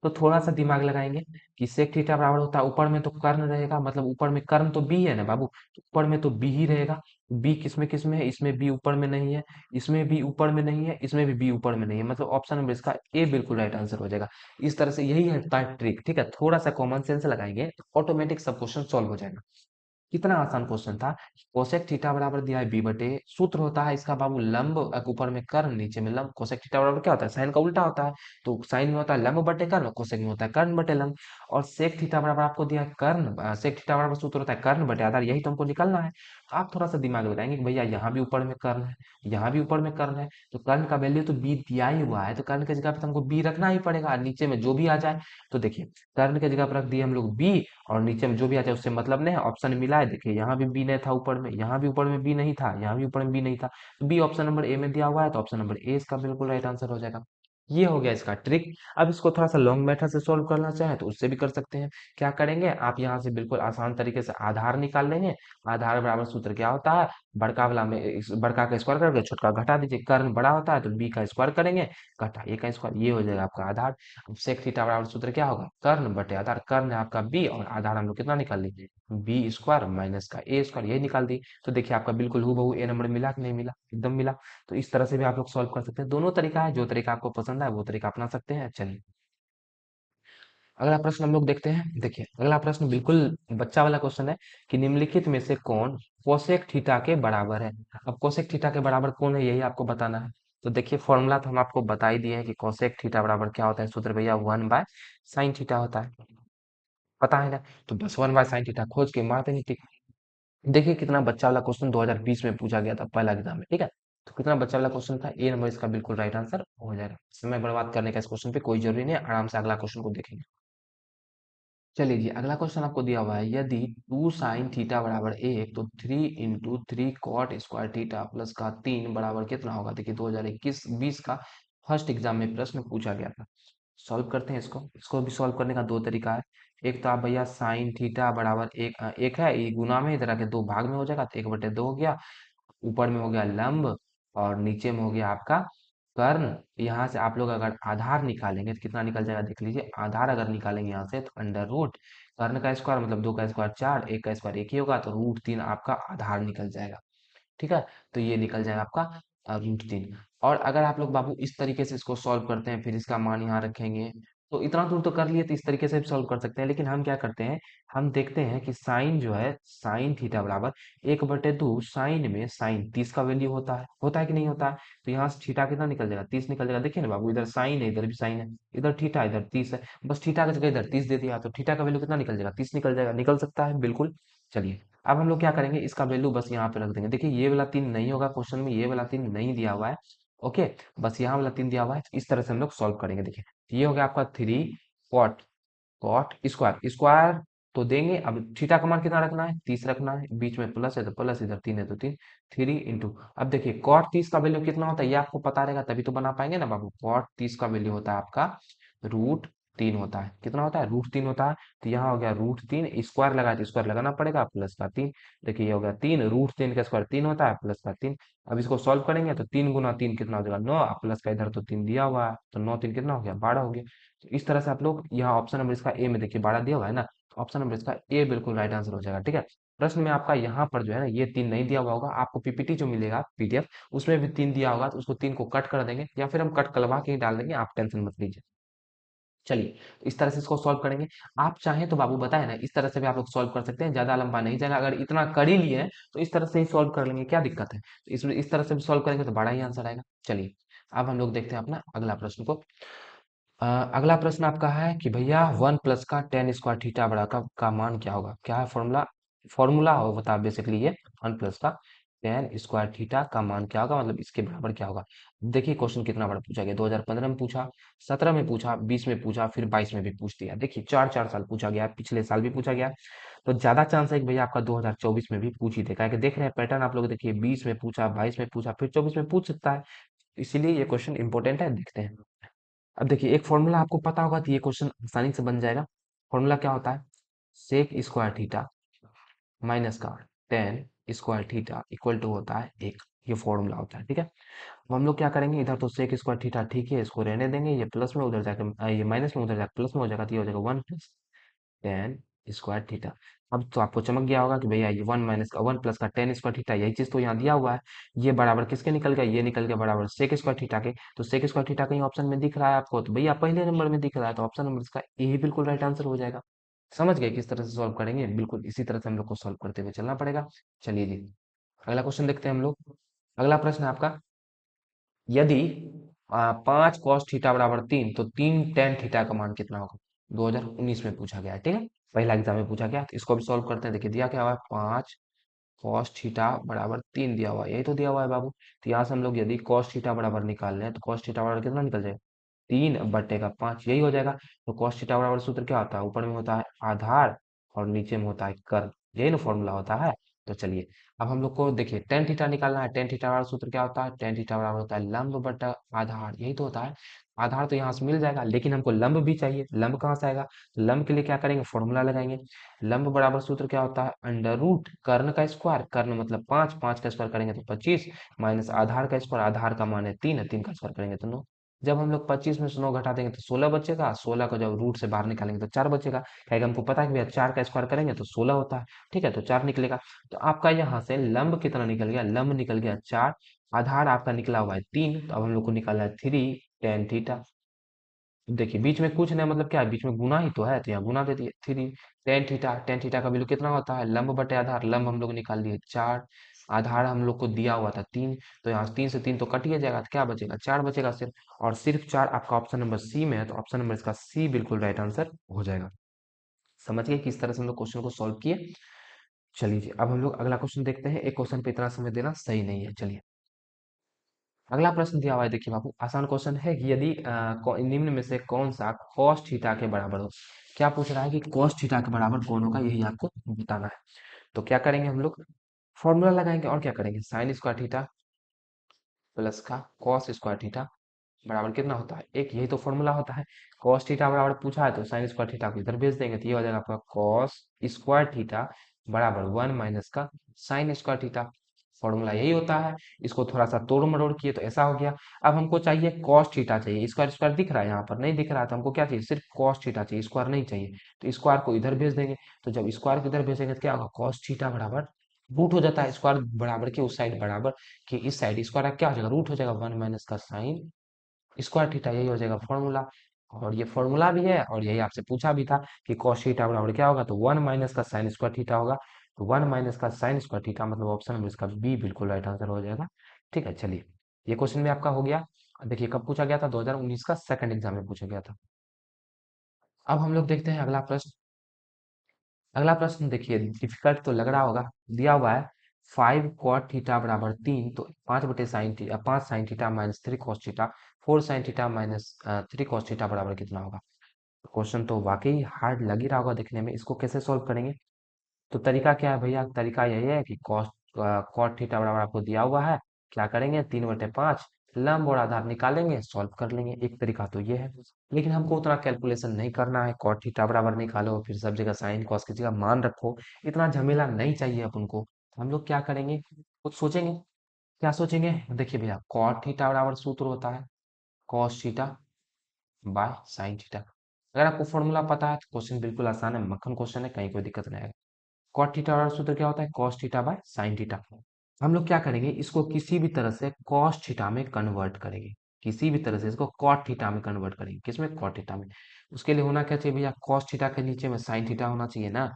S1: तो थोड़ा सा दिमाग लगाएंगे कि sec थीटा बराबर होता है ऊपर में तो कर्ण रहेगा, मतलब ऊपर में कर्ण तो बी है ना बाबू, तो ऊपर में तो बी ही रहेगा। बी किस में है, इसमें बी ऊपर में नहीं है, इसमें भी ऊपर में नहीं है, इसमें भी बी ऊपर में नहीं है, मतलब ऑप्शन नंबर इसका ए बिल्कुल राइट आंसर हो जाएगा। इस तरह से यही है ट्रिक, ठीक है। थोड़ा सा कॉमन सेंस लगाएंगे तो ऑटोमेटिक सब क्वेश्चन सॉल्व हो जाएगा। कितना आसान क्वेश्चन था। कोसेक थीटा बराबर दिया है बी बटे, सूत्र होता है इसका बाबू लंब ऊपर में कर्ण नीचे में लंब। कोसेक थीटा बराबर क्या होता है, साइन का उल्टा होता है। तो साइन में होता है लंब बटे कर्ण, कोसेक में होता है कर्ण बटे लंब। और सेक थीटा बराबर आपको दिया है कर्ण, सेक थीटा बराबर सूत्र होता है कर्ण बटे आधार, यही तो हमको निकालना है। तो आप थोड़ा सा दिमाग लगाएंगे कि भैया यहाँ भी ऊपर में कर्ण है, यहाँ भी ऊपर में कर्ण है, तो कर्ण का वैल्यू तो बी दिया ही हुआ है, तो कर्ण की जगह पे तो हमको बी रखना ही पड़ेगा, और नीचे में जो भी आ जाए। तो देखिए कर्ण की जगह पर रख दिए हम लोग बी, और नीचे में जो भी आ जाए उससे मतलब नहीं है, ऑप्शन मिला है। देखिए यहाँ भी बी नहीं था ऊपर में, यहाँ भी ऊपर में बी नहीं था, यहाँ भी ऊपर में बी नहीं था, तो बी ऑप्शन नंबर ए में दिया हुआ है, तो ऑप्शन नंबर ए इसका बिल्कुल राइट आंसर हो जाएगा। ये हो गया इसका ट्रिक। अब इसको थोड़ा सा लॉन्ग मेथड से सॉल्व करना चाहे तो उससे भी कर सकते हैं। क्या करेंगे, आप यहाँ से बिल्कुल आसान तरीके से आधार निकाल लेंगे। आधार बराबर सूत्र क्या होता है, बड़का वाला में बड़का का स्क्वायर करके छोटका घटा दीजिए, कर्ण बड़ा होता है तो बी का स्क्वायर करेंगे, घटा ए का स्क्वायर, ये हो जाएगा आपका आधार। अब सेक थीटा बराबर सूत्र क्या होगा, कर्ण बटे आधार, कर्ण है आपका बी और आधार हम लोग कितना निकाल लीजिए, बी स्क्वायर माइनस का ए स्क्वायर, यही निकाल दी। तो देखिए आपका बिल्कुल हूबहू ए नंबर मिला कि नहीं मिला, एकदम मिला। तो इस तरह से भी आप लोग सॉल्व कर सकते हैं, दोनों तरीका है, जो तरीका आपको पसंद है वो तरीका अपना सकते हैं। चलिए अगला प्रश्न हम लोग देखते हैं। देखिए अगला प्रश्न बिल्कुल बच्चा वाला क्वेश्चन है कि निम्नलिखित में से कौन कोसेक थीटा के बराबर है। अब कोसेक थीटा के बराबर कौन है, यही आपको बताना है। तो देखिए फॉर्मूला तो हम आपको बता ही दिए हैं कि कोसेक थीटा बराबर क्या होता है, सूत्र भैया 1/sin थीटा होता है, पता है ना। तो बस 1/sin थीटा खोज के मार देंगे, ठीक। देखिए कितना बच्चा वाला क्वेश्चन 2020 में पूछा गया था पहला एग्जाम में, ठीक है। तो कितना बच्चा वाला क्वेश्चन था, ए नंबर इसका बिल्कुल राइट आंसर हो जाएगा। समय बर्बाद करने का इस क्वेश्चन पे कोई जरूरी नहीं है, आराम से अगला क्वेश्चन को देखेंगे। चलिए जी अगला क्वेश्चन आपको दिया हुआ है, यदि 2 sin थीटा बराबर एक, तो 3 × 3 cot स्क्वायर थीटा प्लस का 3 बराबर कितना होगा। देखिए 2021-20 का फर्स्ट एग्जाम में प्रश्न पूछा गया था। सॉल्व करते हैं इसको भी सॉल्व करने का दो तरीका है। एक तो आप भैया साइन थीटा बराबर एक है, ये गुना में इधर आके दो भाग में हो जाएगा, तो 1/2 हो गया। ऊपर में हो गया लंब और नीचे में हो गया आपका कर्ण। यहाँ से आप लोग अगर आधार निकालेंगे तो कितना निकल जाएगा देख लीजिए। आधार अगर निकालेंगे यहाँ से तो अंडर रूट कर्ण का स्क्वायर मतलब 2 का स्क्वायर 4, 1 का स्क्वायर 1 ही होगा, तो रूट 3 आपका आधार निकल जाएगा। ठीक है, तो ये निकल जाएगा आपका रूट 3। और अगर आप लोग बाबू इस तरीके से इसको सॉल्व करते हैं, फिर इसका मान यहाँ रखेंगे, तो इतना दूर तो कर लिए, तो इस तरीके से भी सॉल्व कर सकते हैं। लेकिन हम क्या करते हैं, हम देखते हैं कि साइन जो है, साइन थीटा बराबर 1/2 साइन में साइन 30 का वैल्यू होता है कि नहीं होता है। तो यहाँ से थीटा कितना निकल जाएगा, 30 निकल जाएगा। देखिए ना बाबू, इधर साइन है, इधर भी साइन है, इधर थीटा इधर 30 है, बस थीटा की जगह इधर 30 दे दिया, तो थीटा का वैल्यू कितना निकल जाएगा, 30 निकल जाएगा। निकल सकता है बिल्कुल। चलिए, अब हम लोग क्या करेंगे, इसका वैल्यू बस यहाँ पे रख देंगे। देखिए ये वाला 3 नहीं होगा, क्वेश्चन में ये वाला 3 नहीं दिया हुआ है। ओके, बस यहाँ वाला 3 दिया हुआ है। इस तरह से हम लोग सॉल्व करेंगे। देखिए ये हो गया आपका 3 कॉट, कॉट स्क्वायर, स्क्वायर तो देंगे। अब थीटा का मान कितना रखना है, 30 रखना है। बीच में प्लस है तो प्लस, इधर 3 है तो 3, 3 इंटू। अब देखिए कॉट 30 का वैल्यू कितना होता है ये आपको पता रहेगा, तभी तो बना पाएंगे ना बाबू। कॉट 30 का वैल्यू होता है आपका रूट 3 होता है। कितना होता है, रूट 3 होता है। तो यहाँ हो गया रूट 3, स्क्वायर लगाए तो स्क्वायर लगाना पड़ेगा, प्लस का 3। देखिए ये हो गया 3, रूट 3 का स्क्वायर 3 होता है, प्लस का 3। अब इसको सॉल्व करेंगे तो 3 गुना 3 कितना हो जाएगा, 9, प्लस का इधर तो 3 दिया हुआ है, तो 9 3 कितना हो गया, 12 हो गया। तो इस तरह से आप लोग यहाँ ऑप्शन नंबर इसका ए में देखिए 12 दिया हुआ है ना, तो ऑप्शन नंबर इसका ए बिल्कुल राइट आंसर हो जाएगा। ठीक है, प्रश्न में आपका यहाँ पर जो है ना ये 3 नहीं दिया हुआ होगा, आपको पीपीटी जो मिलेगा पीडीएफ उसमें भी 3 दिया होगा, तो उसको 3 को कट कर देंगे, या फिर हम कट करवा के ही डाल देंगे, आप टेंशन मत लीजिए। चलिए, तो इस तरह से इसको सॉल्व करेंगे। आप चाहें तो बाबू बताए ना, इस तरह से भी आप लोग सॉल्व कर सकते हैं, ज्यादा लंबा नहीं जाएगा। अगर इतना कर ही लिए हैं तो इस तरह से ही सॉल्व कर लेंगे, क्या दिक्कत है। तो इस तरह से भी सॉल्व करेंगे तो बड़ा ही आंसर आएगा। चलिए, अब हम लोग देखते हैं अपना अगला प्रश्न को। अगला प्रश्न आपका है कि भैया 1 प्लस का टेन स्क्वायर थीटा बड़ा का मान क्या होगा। क्या है फॉर्मूला, फॉर्मूला हो बता बेसिकली ये 1 प्लस का टेन स्क्वायर थीटा का मान क्या होगा, मतलब इसके बराबर क्या होगा। देखिए क्वेश्चन कितना बड़ा पूछा गया, 2015 में पूछा, 17 में पूछा, 20 में पूछा, फिर 22 में भी पूछ दिया। देखिए 4 4 साल पूछा गया, पिछले साल भी पूछा गया। तो ज्यादा चांस है कि भैया आपका 2024 में भी पूछ ही देगा, कि देख रहे हैं पैटर्न आप लोग। देखिए 20 में पूछा, 22 में पूछा, फिर 24 में पूछ सकता है। इसीलिए ये क्वेश्चन इंपॉर्टेंट है, देखते हैं। अब देखिए एक फॉर्मूला आपको पता होगा तो ये क्वेश्चन आसानी से बन जाएगा। फॉर्मूला क्या होता है, सेक स्क्वायर थीटा माइनस का tan square theta equal to होता है 1। ये फॉर्मूला होता है। ठीक है, अब हम लोग क्या करेंगे, इधर तो सेक स्क्वायर थीटा ठीक है, इसको रहने देंगे। ये प्लस में उधर जाकर ये माइनस में उधर जाकर प्लस में हो जाएगा, तो ये हो जाएगा 1 प्लस टेन स्क्वायर थीटा। अब तो आपको चमक गया होगा कि भैया ये 1 प्लस का टेन स्क्वायर थीटा, यही चीज तो यहाँ दिया हुआ है। ये बराबर किसके निकल गया, ये निकल गया बराबर सेक स्क्वायर थीटा के। तो सेक स्क्वायर थीटा कहीं ऑप्शन में दिख रहा है आपको, तो भैया पहले नंबर में दिख रहा है, तो ऑप्शन नंबर इसका ए ही बिल्कुल राइट आंसर हो जाएगा। समझ गए किस तरह से सॉल्व करेंगे, बिल्कुल इसी तरह से हम लोग को सॉल्व करते हुए चलना पड़ेगा। चलिए जी, अगला क्वेश्चन देखते हैं हम लोग। अगला प्रश्न है आपका, यदि 5 cos थीटा बराबर 3, तो 3 tan थीटा का मान कितना होगा। 2019 में पूछा गया है। ठीक है, पहला एग्जाम में पूछा गया, तो इसको भी सॉल्व करते हैं। देखिए दिया क्या हुआ है, 5 cos थीटा बराबर 3 दिया हुआ है, यही तो दिया हुआ है बाबू। तो यहाँ से हम लोग यदि cos थीटा बराबर निकाल रहे हैं, तो cos थीटा बराबर कितना निकल जाएगा, 3/5 यही हो जाएगा। तो cos थीटा बराबर सूत्र क्या होता है, ऊपर में होता है आधार और नीचे में होता है कर्व, यही ना फॉर्मूला होता है। तो चलिए, अब हम लोग को देखिए टेन थीटा निकालना है। टेन थीटा बराबर सूत्र क्या होता है, टेन थीटा बराबर होता है लंब बटा आधार, यही तो होता है। आधार तो यहाँ से मिल जाएगा, लेकिन हमको लंब भी चाहिए। लंब कहाँ से आएगा, तो लंब के लिए क्या करेंगे, फॉर्मूला लगाएंगे। लंब बराबर सूत्र क्या होता है, अंडर रूट कर्ण का स्क्वायर, कर्ण मतलब 5, 5 का स्क्वायर करेंगे तो 25, माइनस आधार का स्क्वायर, आधार का मान है 3, 3 का स्क्वायर करेंगे तो 9। जब हम लोग 25 में से 9 घटा देंगे तो 16 बचेगा, 16 को जब रूट से बाहर निकालेंगे तो 4 बचेगा। क्या हमको पता है कि भैया 4 का स्क्वायर करेंगे तो 16 होता है। ठीक है, तो 4 निकलेगा। तो आपका यहाँ से लंब कितना निकल गया, लंब निकल गया 4, आधार आपका निकला हुआ है 3, तो अब हम लोग को निकाला है 3 tan थीटा। देखिए बीच में कुछ नहीं, मतलब क्या है, बीच में गुना ही तो है, तो यहाँ गुना दे दिए 3 tan थीटा। tan थीटा का वैल्यू कितना होता है, लंब बटे आधार, लंब हम लोग निकाल दिए 4, आधार हम लोग को दिया हुआ था 3, तो यहाँ 3 से 3 तो कट ही जाएगा, तो क्या बचेगा, 4 बचेगा सिर्फ। और सिर्फ 4 आपका ऑप्शन नंबर सी में है, तो ऑप्शन नंबर इसका सी बिल्कुल राइट आंसर हो जाएगा। समझ गए किस तरह से हम लोग क्वेश्चन को सॉल्व किए। चलिए जी, अब हम लोग अगला क्वेश्चन देखते हैं। एक क्वेश्चन पे इतना समय देना सही नहीं है। चलिए, अगला प्रश्न दिया हुआ है, देखिए बाबू आसान क्वेश्चन है कि यदि निम्न में से कौन सा cos थीटा के बराबर हो। क्या पूछ रहा है कि cos थीटा के बराबर कौन होगा, यही आपको बताना है। तो क्या करेंगे हम लोग, फॉर्मूला लगाएंगे और क्या करेंगे, साइन स्क्वायर थीटा प्लस का cos स्क्वायर थीटा बराबर कितना होता है, एक, यही तो फॉर्मूला होता है। cos थीटा बराबर पूछा है तो साइन स्क्वायर थीटा को इधर भेज देंगे, तो ये हो जाएगा आपका cos स्क्वायर थीटा बराबर 1 माइनस का साइन स्क्वायर थीटा। फॉर्मूला यही होता है। इसको थोड़ा सा तोड़ मरोड़ किए तो ऐसा हो गया। अब हमको चाहिए कॉस थीटा चाहिए, स्क्वायर स्क्वायर दिख रहा है यहाँ पर, नहीं दिख रहा है, तो हमको क्या चाहिए, सिर्फ कॉस थीटा चाहिए, स्क्वायर नहीं चाहिए। तो स्क्वायर को इधर भेज देंगे। तो जब स्क्वायर को इधर भेजेंगे तो क्या होगा, कॉस थीटा बराबर रूट हो जाता है, स्क्वायर बराबर के उस साइड बराबर कि इस साइड, स्क्वायर क्या हो जाएगा, रूट हो जाएगा 1 - का साइन स्क्वायर थीटा, यही हो जाएगा फॉर्मूला। और ये फॉर्मूला भी है और यही आपसे पूछा भी था कि कॉस थीटा बराबर क्या होगा, तो 1 - का साइन स्क्वायर थीटा होगा। तो 1 - का साइन स्क्वायर थीटा मतलब ऑप्शन में इसका बी बिल्कुल राइट आंसर हो जाएगा। ठीक है, चलिए ये क्वेश्चन भी आपका हो गया। अब देखिए कब पूछा गया था, 2019 का सेकंड एग्जाम में पूछा गया था। अब हम लोग देखते हैं अगला प्रश्न। अगला प्रश्न देखिए, डिफिकल्ट तो लग रहा होगा। दिया हुआ है 5 cot थीटा बराबर 3, तो 5/sin theta, 5 sin theta -3 cos theta, 4 sin theta -3 cos theta बराबर कितना होगा। क्वेश्चन तो वाकई हार्ड लग ही रहा होगा देखने में, इसको कैसे सॉल्व करेंगे। तो तरीका क्या है भैया, तरीका यही है कि कॉट थीटा बराबर आपको दिया हुआ है, क्या करेंगे, 3/5 लंब और आधार निकालेंगे, सॉल्व कर लेंगे। एक तरीका तो ये है, लेकिन हमको उतना कैलकुलेशन नहीं करना है। कॉट थीटा बराबर निकालो, फिर सब जगह साइन कॉस की जगह मान रखो, इतना झमेला नहीं चाहिए अपन को। हम लोग क्या करेंगे, कुछ सोचेंगे। क्या सोचेंगे, देखिए भैया कॉट थीटा बराबर सूत्र होता है cos theta by sine theta. अगर आपको फॉर्मूला पता है तो क्वेश्चन बिल्कुल आसान है, मक्खन क्वेश्चन है, कहीं कोई दिक्कत नहीं आएगा। कॉट थीटा का सूत्र क्या होता है, cos theta by sine theta. हम लोग क्या करेंगे, इसको किसी भी तरह से कॉस थीटा में कन्वर्ट करेंगे। किसी भी तरह से इसको कॉट थीटा में कन्वर्ट करेंगे, किसमें, कॉट थीटा में। उसके लिए होना क्या चाहिए भैया, कॉस थीटा के नीचे में साइन थीटा होना चाहिए ना।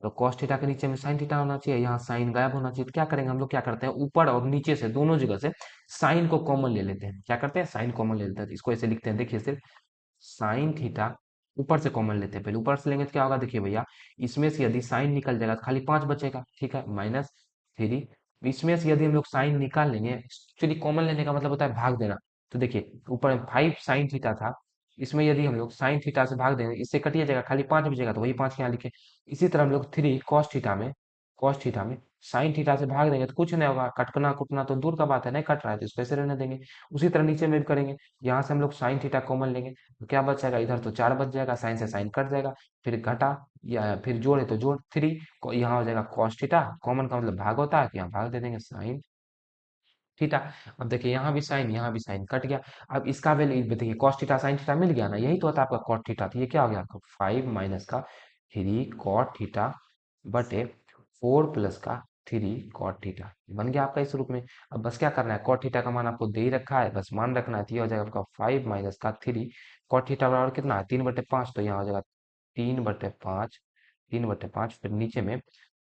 S1: तो कॉस थीटा के नीचे में साइन थीटा होना चाहिए, यहाँ साइन गायब होना चाहिए। तो क्या करेंगे हम लोग, क्या करते हैं, ऊपर और नीचे से दोनों जगह से साइन को कॉमन ले लेते हैं। क्या करते हैं, साइन कॉमन ले लेते हैं। तो इसको ऐसे लिखते हैं, देखिए सिर्फ साइन थीटा ऊपर से कॉमन लेते हैं। पहले ऊपर से लेंगे तो क्या होगा, देखिए भैया इसमें से यदि साइन निकल जाएगा तो खाली 5 बचेगा, ठीक है, -3। इसमें से यदि हम लोग साइन निकाल लेंगे, एक्चुअली कॉमन लेने का मतलब होता है भाग देना। तो देखिए ऊपर में 5 sin थीटा था, इसमें यदि हम लोग साइन थीटा से भाग देंगे, इससे कटिए जाएगा, खाली 5 बचेगा, तो वही 5 यहाँ लिखे। इसी तरह हम लोग 3 cos थीटा में साइन थीटा से भाग देंगे तो कुछ नहीं होगा, कटना कुटना तो दूर का बात है, नहीं कट रहा है तो इसको ऐसे रहने देंगे। उसी तरह नीचे में भी करेंगे, यहाँ से हम लोग साइन थीटा कॉमन लेंगे तो क्या बच जाएगा, इधर तो 4 बच जाएगा, साइन से साइन कट जाएगा, फिर घटा या फिर जोड़ है तो जोड़ 3, यहाँ हो जाएगा कॉस थीटा, कॉमन का मतलब भाग होता है, तो यहाँ भाग दे देंगे साइन थीटा। अब देखिए यहाँ भी साइन कट गया। अब इसका वैल्यू देखिए, कॉस थीटा साइन थीटा मिल गया ना, यही तो होता है आपका कॉट थीटा। तो ये क्या हो गया आपका, 5 - का 3 cot थीटा बटे 4 + का 3 cot थीटा बन गया आपका इस रूप में। अब बस क्या करना है, कॉट थीटा का मान आपको दे ही रखा है, बस मान रखना है। तो ये हो जाएगा आपका 5 - का 3 cot थीटा बराबर कितना है, 3/5। तो यहाँ हो जाएगा 3/5, 3/5, फिर नीचे में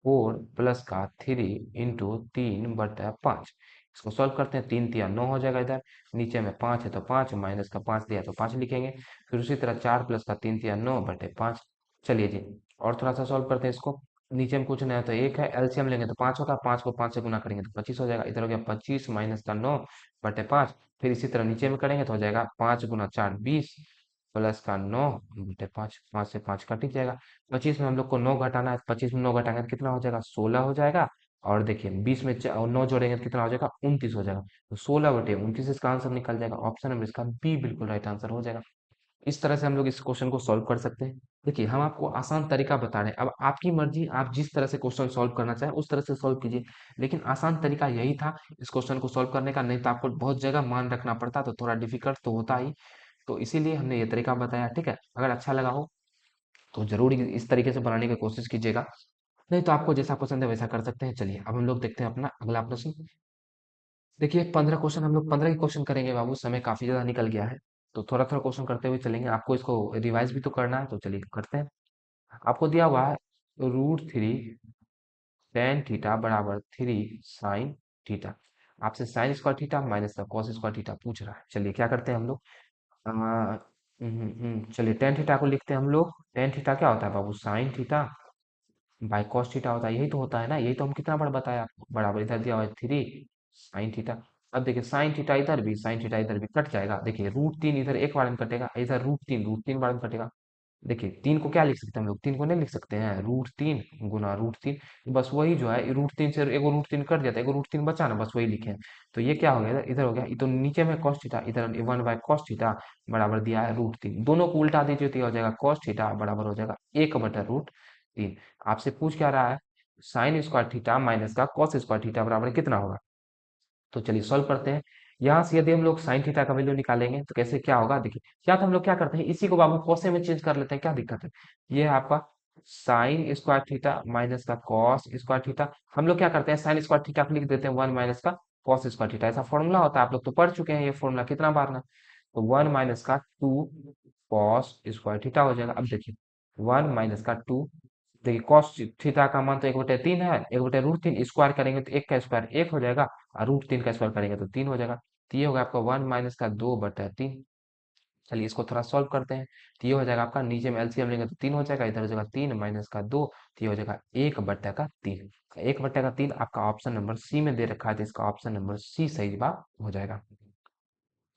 S1: 4 + का 3 × 3/5। इसको सॉल्व करते हैं, 3 × 3 = 9 हो जाएगा इधर। नीचे में 5 है तो 5, -का 5 दिया तो 5 लिखेंगे। फिर उसी तरह 4 + का 3 × 3 = 9/5। चलिए जी, और थोड़ा सा सॉल्व करते हैं इसको। नीचे में कुछ नहीं है तो एक है, एलसीएम लेंगे तो 5 होगा, 5 को 5 से गुना करेंगे तो 25 हो जाएगा। इधर हो गया 25 -का 9/5। फिर इसी तरह नीचे में करेंगे तो हो जाएगा 5 × 4 = 20 + का 9/5, 5 से 5 कट ही जाएगा। 25 में हम लोग को 9 घटाना है, 25 में 9 घटाएंगे तो कितना हो जाएगा, 16 हो जाएगा। और देखिए 20 में 9 जोड़ेंगे तो कितना हो जाएगा, 29 हो जाएगा। तो 16/29 इसका आंसर निकल जाएगा। ऑप्शन नंबर इसका बी बिल्कुल राइट आंसर हो जाएगा। इस तरह से हम लोग इस क्वेश्चन को सॉल्व कर सकते हैं। देखिए हम आपको आसान तरीका बता रहे हैं, अब आपकी मर्जी, आप जिस तरह से क्वेश्चन सॉल्व करना चाहें उस तरह से सॉल्व कीजिए। लेकिन आसान तरीका यही था इस क्वेश्चन को सॉल्व करने का, नहीं तो आपको बहुत जगह मान रखना पड़ता, तो थोड़ा डिफिकल्ट तो होता ही। तो इसीलिए हमने ये तरीका बताया, ठीक है। अगर अच्छा लगा हो तो जरूर इस तरीके से बनाने की कोशिश कीजिएगा, नहीं तो आपको जैसा पसंद है वैसा कर सकते हैं। चलिए अब हम लोग देखते हैं अपना अगला प्रश्न। देखिए 15 क्वेश्चन, हम लोग 15 ही क्वेश्चन करेंगे बाबू, समय काफी ज्यादा निकल गया है। तो थोड़ा थोड़ा क्वेश्चन करते हुए चलेंगे, आपको इसको रिवाइज भी तो करना है, तो चलिए करते हैं। आपको दिया हुआ है √3 tan थीटा = 3 sin थीटा। आपसे साइन स्क्वायर थीटा माइनस का कॉस स्क्वायर थीटा पूछ रहा है। चलिए क्या करते हैं हम लोग, चलिए टेन थीटा को लिखते हैं हम लोग। टेन थीटा क्या होता है बाबू, sine theta by cos theta होता है, यही तो होता है ना, यही तो हम कितना बार बताया आपको, बराबर इधर दिया हुआ है 3 sin थीटा। अब देखिए साइन थीटा इधर भी, साइन थीटा इधर भी कट जाएगा। देखिए √3 इधर एक बार में कटेगा, इधर √3 बार में कटेगा। देखिए 3 को क्या लिख सकते हैं हम लोग, 3 को नहीं लिख सकते हैं, √3 × √3। बस वही जो है √3 से एगो √3 कट जाता है, एगो √3 बचा ना, बस वही लिखे हैं। तो ये क्या हो गया, इधर हो गया, ये तो नीचे में cos थीटा, इधर 1/cos थीटा बराबर दिया है √3। दोनों को उल्टा दीजिए तो ये हो जाएगा cos थीटा बराबर हो जाएगा 1/√3। आपसे पूछ क्या रहा है, साइन स्क्वायर थीटा माइनस का कॉस स्क्वायर थीटा बराबर कितना होगा। तो चलिए सॉल्व करते हैं। यहाँ से यदि हम लोग साइन थीटा का वैल्यू निकालेंगे तो कैसे क्या होगा देखिए, या तो हम लोग क्या करते हैं इसी को बाबू कोसे में चेंज कर लेते हैं, क्या दिक्कत है। ये है आपका साइन स्क्वायर थीटा माइनस का कॉस स्क्वायर थीटा। हम लोग क्या करते हैं साइन स्क्वायर थीटा को लिख देते हैं वन माइनस का कॉस स्क्वायर थीटा, ऐसा फॉर्मूला होता है, आप लोग तो पढ़ चुके हैं ये फॉर्मूला कितना बार ना। तो वन माइनस का टू कॉस स्क्वायर थीटा हो जाएगा। अब देखिए वन माइनस का टू, देखिए कॉस थीटा का मान तो एक बटे तीन है, एक बटे रूट तीन, स्क्वायर करेंगे तो एक का स्क्वायर एक हो जाएगा और रूट तीन का स्क्वायर करेंगे तो तीन हो जाएगा। तो ये होगा आपका वन माइनस का दो बटे तीन। चलिए इसको थोड़ा सॉल्व करते हैं। तो ये हो जाएगा आपका, नीचे में एलसीएम लेंगे तो तीन हो जाएगा, इधर हो जाएगा तीन माइनस का दो, तो ये हो जाएगा एक बट्टा का तीन। एक बट्टा का तीन आपका ऑप्शन नंबर सी में दे रखा है, तो इसका ऑप्शन नंबर सी सही जवाब हो जाएगा।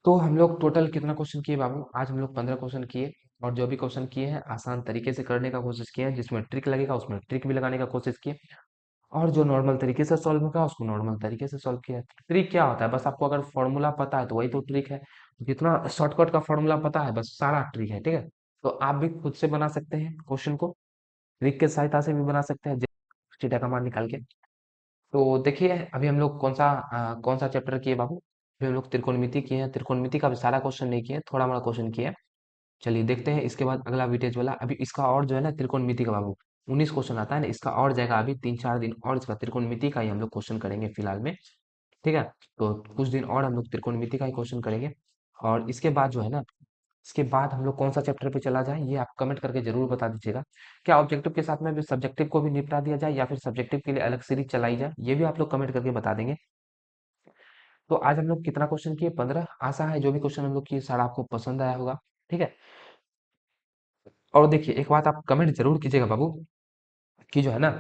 S1: तो हम लोग टोटल कितना क्वेश्चन किए बाबू, आज हम लोग 15 क्वेश्चन किए। और जो भी क्वेश्चन किए हैं आसान तरीके से करने का कोशिश किए हैं, जिसमें ट्रिक लगेगा उसमें ट्रिक भी लगाने का कोशिश किए, और जो नॉर्मल तरीके से सॉल्व होगा उसको नॉर्मल तरीके से सॉल्व किया है। ट्रिक क्या होता है, बस आपको अगर फॉर्मूला पता है तो वही तो ट्रिक है। जितना शॉर्टकट का फॉर्मूला पता है बस सारा ट्रिक है, ठीक है। तो आप भी खुद से बना सकते हैं क्वेश्चन को, ट्रिक के सहायता से भी बना सकते हैं, थीटा का मान निकाल के। तो देखिए अभी हम लोग कौन सा चैप्टर किए बाबू, अभी हम लोग त्रिकोणमिति किए हैं। त्रिकोणमिति का भी सारा क्वेश्चन नहीं किए, थोड़ा मोड़ा क्वेश्चन किए हैं। चलिए देखते हैं इसके बाद अगला विटेज वाला, अभी इसका और जो है ना त्रिकोणमिति का बाबू 19 क्वेश्चन आता है ना, इसका और जाएगा अभी 3-4 दिन और, इसका त्रिकोणमिति का ही हम लोग क्वेश्चन करेंगे फिलहाल में, ठीक है। तो कुछ दिन और हम लोग त्रिकोणमिति का ही क्वेश्चन करेंगे। और इसके बाद जो है ना, इसके बाद हम लोग कौन सा चैप्टर पे चला जाए ये आप कमेंट करके जरूर बता दीजिएगा। क्या ऑब्जेक्टिव के साथ में भी सब्जेक्टिव को भी निपटा दिया जाए या फिर सब्जेक्टिव के लिए अलग सीरीज चलाई जाए, ये भी आप लोग कमेंट करके बता देंगे। तो आज हम लोग कितना क्वेश्चन किए, 15। आशा है जो भी क्वेश्चन हम लोग किए सारा आपको पसंद आया होगा, ठीक है। और देखिए एक बात आप कमेंट जरूर कीजिएगा बाबू, कि जो है ना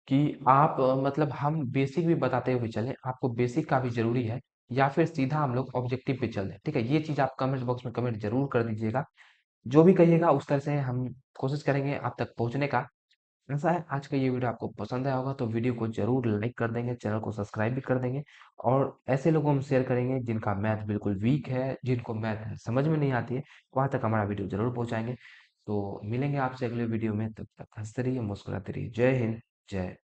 S1: कि आप मतलब हम बेसिक भी बताते हुए चले, आपको बेसिक का भी जरूरी है या फिर सीधा हम लोग ऑब्जेक्टिव पे चल रहे हैं, ठीक है। ये चीज आप कमेंट बॉक्स में कमेंट जरूर कर दीजिएगा। जो भी कहिएगा उस तरह से हम कोशिश करेंगे आप तक पहुंचने का। ऐसा है आज का ये वीडियो आपको पसंद आया होगा तो वीडियो को जरूर लाइक कर देंगे, चैनल को सब्सक्राइब भी कर देंगे। और ऐसे लोगों हम शेयर करेंगे जिनका मैथ बिल्कुल वीक है, जिनको मैथ समझ में नहीं आती है, वहां तक हमारा वीडियो जरूर पहुंचाएंगे। तो मिलेंगे आपसे अगले वीडियो में, तब तक हंसते रहिए मुस्कुराते रहिए। जय हिंद, जय